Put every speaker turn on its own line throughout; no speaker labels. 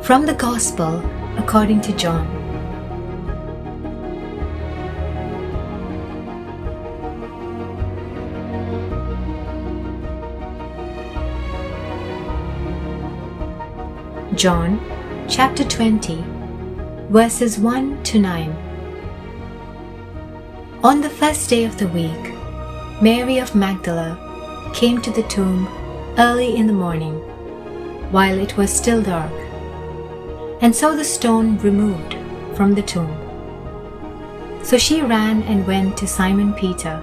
From the Gospel according to John. John chapter 20, verses 1 to 9. On the first day of the week, Mary of Magdala came to the tomb early in the morning, while it was still dark, and saw the stone removed from the tomb. So she ran and went to Simon Peter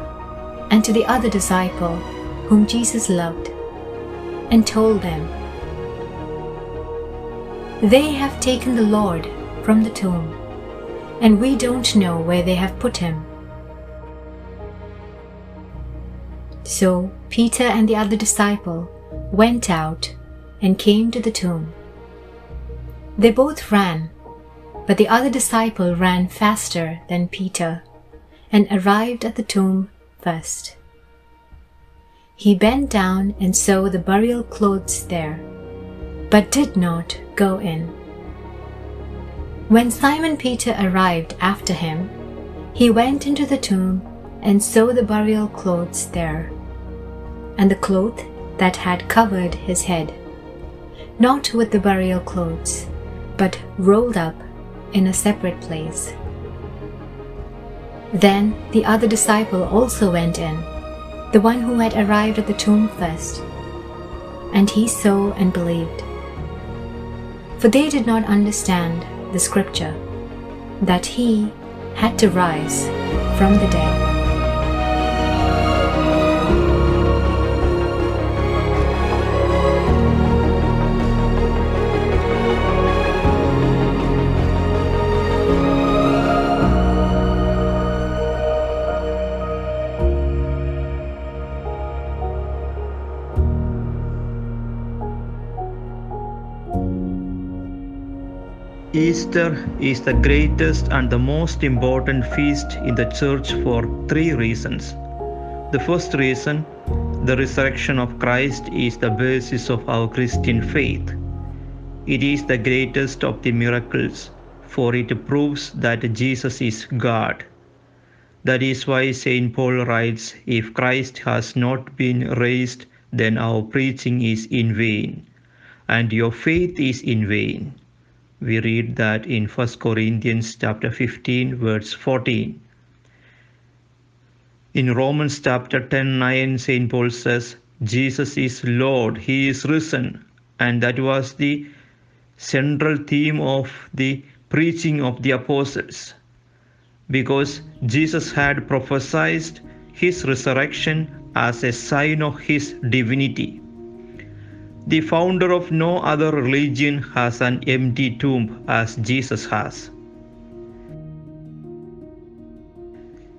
and to the other disciple whom Jesus loved, and told them, "They have taken the Lord from the tomb, and we don't know where they have put him." So Peter and the other disciple went out and came to the tomb. They both ran, but the other disciple ran faster than Peter and arrived at the tomb first. He bent down and saw the burial clothes there, but did not go in. When Simon Peter arrived after him, he went into the tomb and saw the burial clothes there, and the cloth that had covered his head, not with the burial clothes, but rolled up in a separate place. Then the other disciple also went in, the one who had arrived at the tomb first, and he saw and believed. For they did not understand the scripture, that he had to rise from the dead.
Easter is the greatest and the most important feast in the church for three reasons. The first reason, the resurrection of Christ, is the basis of our Christian faith. It is the greatest of the miracles, for it proves that Jesus is God. That is why St. Paul writes, "If Christ has not been raised, then our preaching is in vain, and your faith is in vain." We read that in 1 Corinthians chapter 15, verse 14. In Romans chapter 10:9, St. Paul says, "Jesus is Lord, He is risen." And that was the central theme of the preaching of the apostles, because Jesus had prophesied His resurrection as a sign of His divinity. The founder of no other religion has an empty tomb as Jesus has.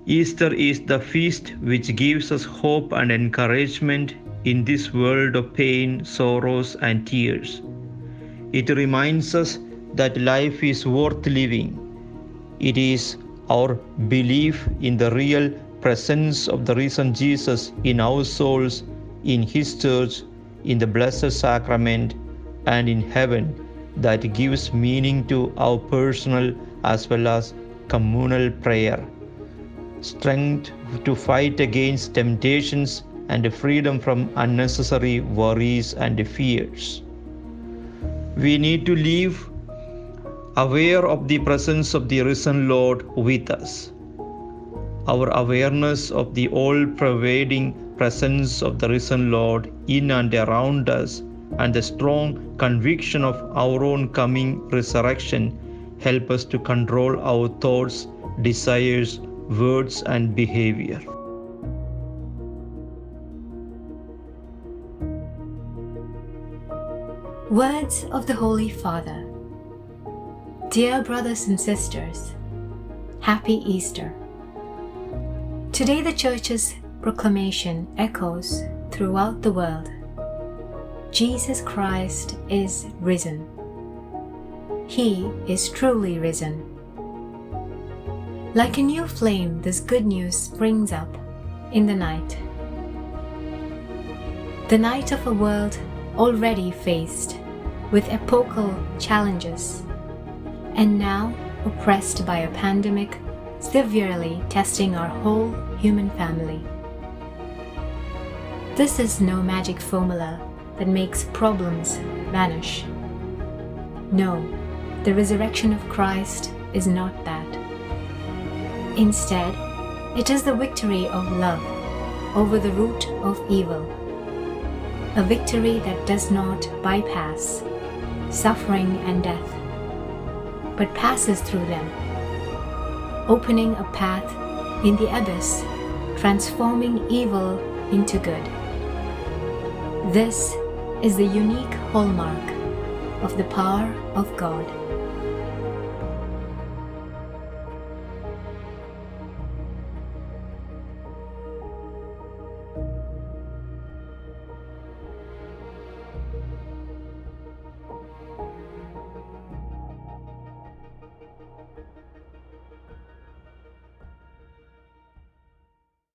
Easter is the feast which gives us hope and encouragement in this world of pain, sorrows, and tears. It reminds us that life is worth living. It is our belief in the real presence of the risen Jesus in our souls, in His church, in the Blessed Sacrament, and in heaven that gives meaning to our personal as well as communal prayer, strength to fight against temptations, and freedom from unnecessary worries and fears. We need to live aware of the presence of the risen Lord with us. Our awareness of the all-pervading presence of the risen Lord in and around us, and the strong conviction of our own coming resurrection, help us to control our thoughts, desires, words, and behavior.
Words of the Holy Father. Dear brothers and sisters, Happy Easter. Today the Church's proclamation echoes throughout the world. Jesus Christ is risen. He is truly risen. Like a new flame, this good news springs up in the night. The night of a world already faced with epochal challenges, and now oppressed by a pandemic severely testing our whole human family. This is no magic formula that makes problems vanish. No, the resurrection of Christ is not that. Instead, it is the victory of love over the root of evil, a victory that does not bypass suffering and death, but passes through them, opening a path in the abyss, transforming evil into good. This is the unique hallmark of the power of God.